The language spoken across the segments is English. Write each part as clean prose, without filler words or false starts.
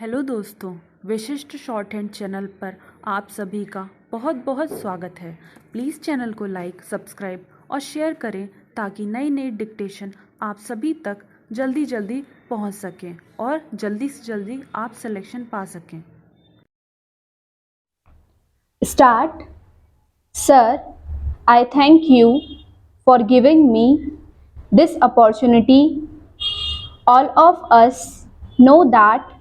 Hello दोस्तों, विशिष्ट short hand channel पर आप सभी का बहुत बहुत स्वागत है। प्लीज़ चैनल को लाइक, सब्सक्राइब और शेयर करें ताकि नई नई डिक्टेशन आप सभी तक जल्दी जल्दी पहुंच सकें और जल्दी से जल्दी आप सिलेक्शन पा सकें। Start. Sir, I thank you for giving me this opportunity. All of us know that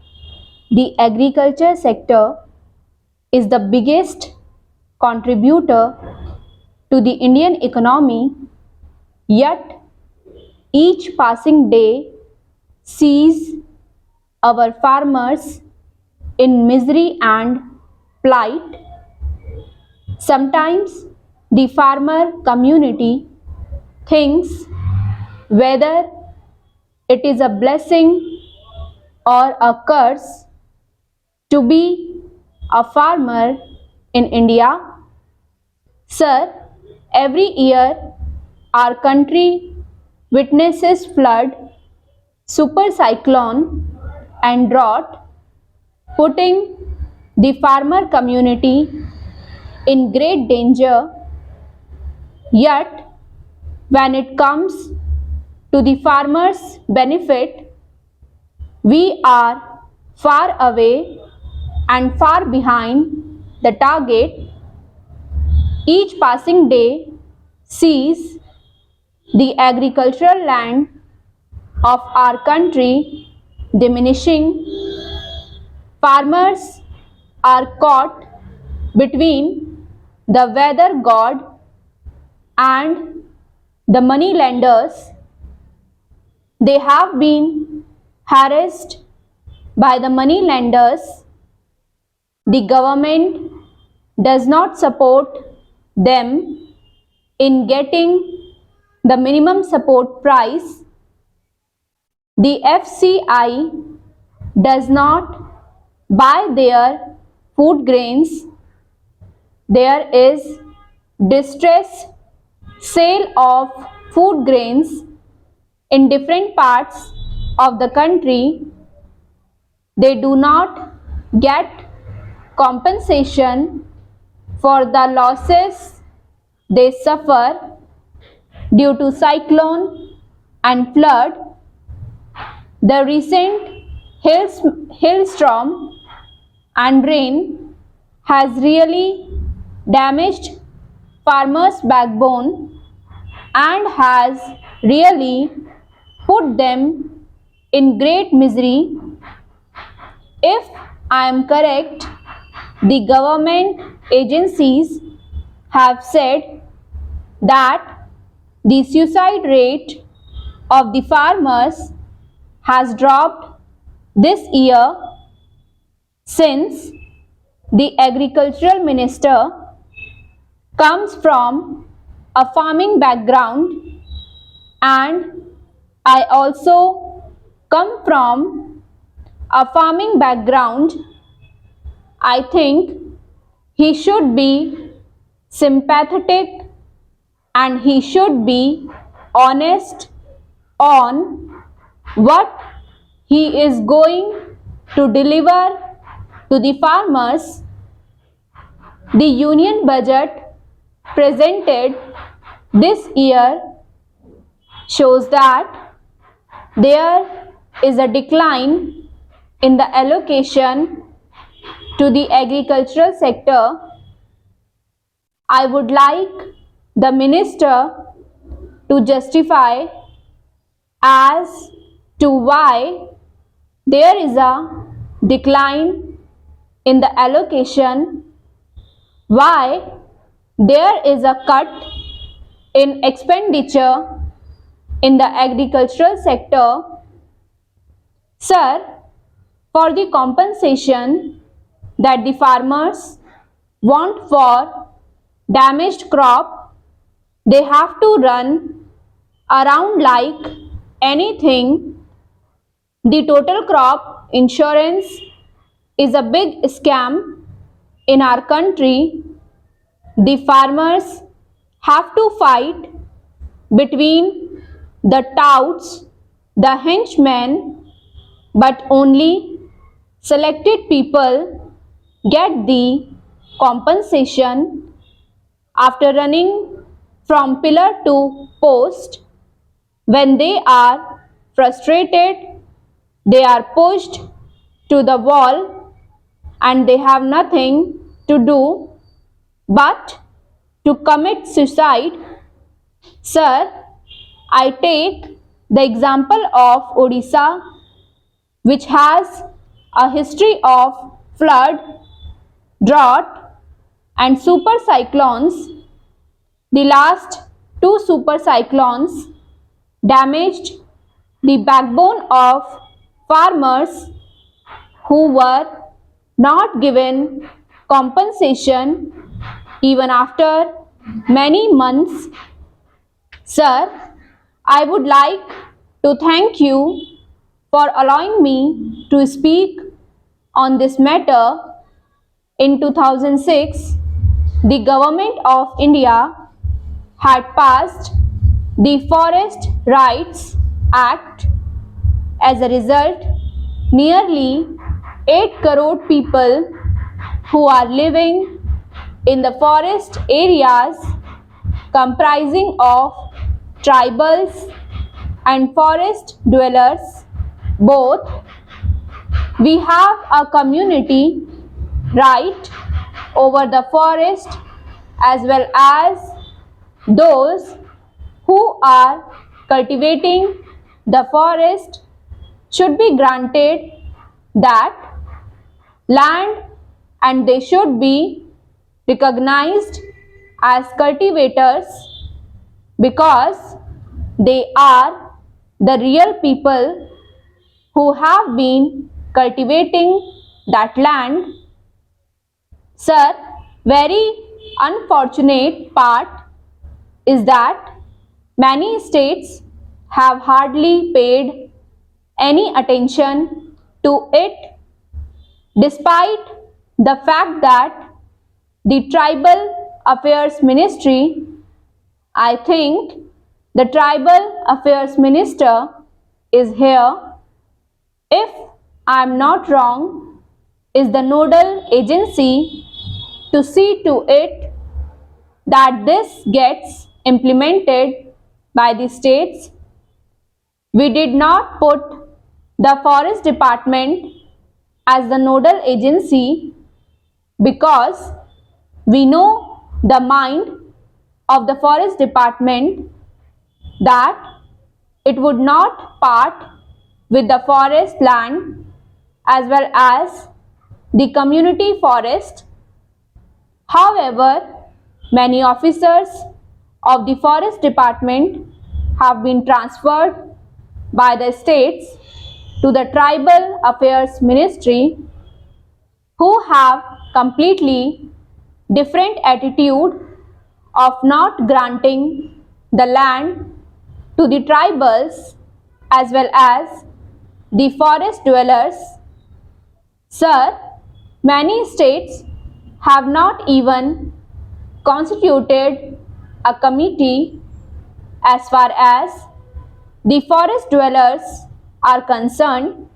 the agriculture sector is the biggest contributor to the Indian economy, yet each passing day sees our farmers in misery and plight. Sometimes the farmer community thinks whether it is a blessing or a curse to be a farmer in India. Sir, every year our country witnesses flood, super cyclone and drought, putting the farmer community in great danger. Yet when it comes to the farmers' benefit, we are far away and far behind the target. Each passing day sees the agricultural land of our country diminishing. Farmers are caught between the weather god and the money lenders. They have been harassed by the money lenders. The government does not support them in getting the minimum support price. The FCI does not buy their food grains. There is distress sale of food grains in different parts of the country. They do not get compensation for the losses they suffer due to cyclone and flood. The recent hailstorm and rain has really damaged farmers' backbone and has really put them in great misery. If I am correct, the government agencies have said that the suicide rate of the farmers has dropped this year since the agricultural minister comes from a farming background and I also come from a farming background. I think he should be sympathetic and he should be honest on what he is going to deliver to the farmers. The union budget presented this year shows that there is a decline in the allocation to the agricultural sector. I would like the minister to justify as to why there is a decline in the allocation, why there is a cut in expenditure in the agricultural sector. Sir, for the compensation that the farmers want for damaged crop, they have to run around like anything. The total crop insurance is a big scam in our country. The farmers have to fight between the touts, the henchmen, but only selected people get the compensation after running from pillar to post. When they are frustrated, they are pushed to the wall and they have nothing to do but to commit suicide. Sir, I take the example of Odisha, which has a history of flood, drought, and super cyclones. The last two super cyclones damaged the backbone of farmers who were not given compensation even after many months. Sir, I would like to thank you for allowing me to speak on this matter. In 2006, the Government of India had passed the Forest Rights Act. As a result, nearly 8 crore people who are living in the forest areas comprising of tribals and forest dwellers both, we have a community right over the forest as well as those who are cultivating the forest should be granted that land and they should be recognized as cultivators because they are the real people who have been cultivating that land. Sir, very unfortunate part is that many states have hardly paid any attention to it, despite the fact that the Tribal Affairs Ministry, I think the Tribal Affairs Minister is here, if I am not wrong, is the nodal agency to see to it that this gets implemented by the states. We did not put the Forest Department as the nodal agency because we know the mind of the Forest Department that it would not part with the forest land as well as the community forest. However, many officers of the Forest Department have been transferred by the states to the Tribal Affairs Ministry, who have completely different attitude of not granting the land to the tribals as well as the forest dwellers. Sir, many states have not even constituted a committee as far as the forest dwellers are concerned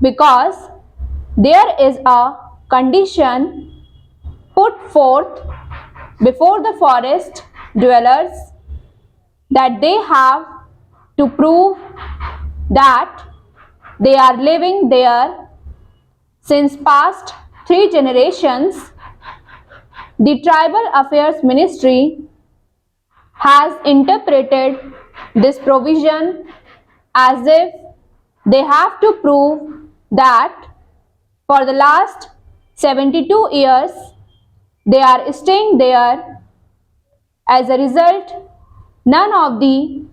because there is a condition put forth before the forest dwellers that they have to prove that they are living there since past 3 generations. The Tribal Affairs Ministry has interpreted this provision as if they have to prove that for the last 72 years they are staying there. As a result, none of the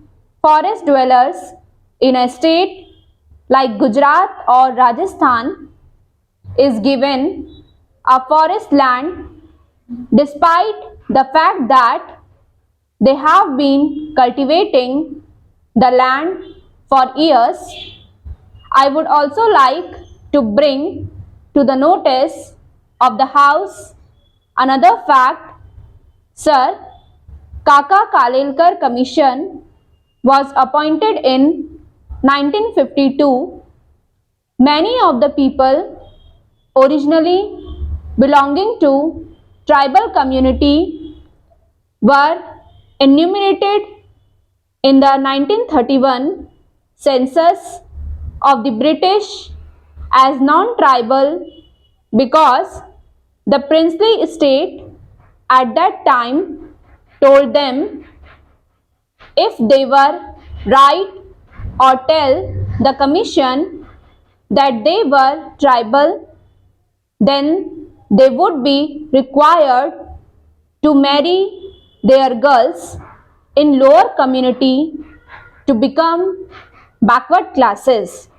forest dwellers in a state like Gujarat or Rajasthan is given a forest land despite the fact that they have been cultivating the land for years. I would also like to bring to the notice of the House another fact. Sir, Kaka Kalelkar Commission was appointed in 1952. Many of the people originally belonging to tribal community were enumerated in the 1931 census of the British as non-tribal because the princely estate at that time told them if they were right or tell the commission that they were tribal, then they would be required to marry their girls in lower community to become backward classes.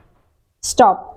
Stop.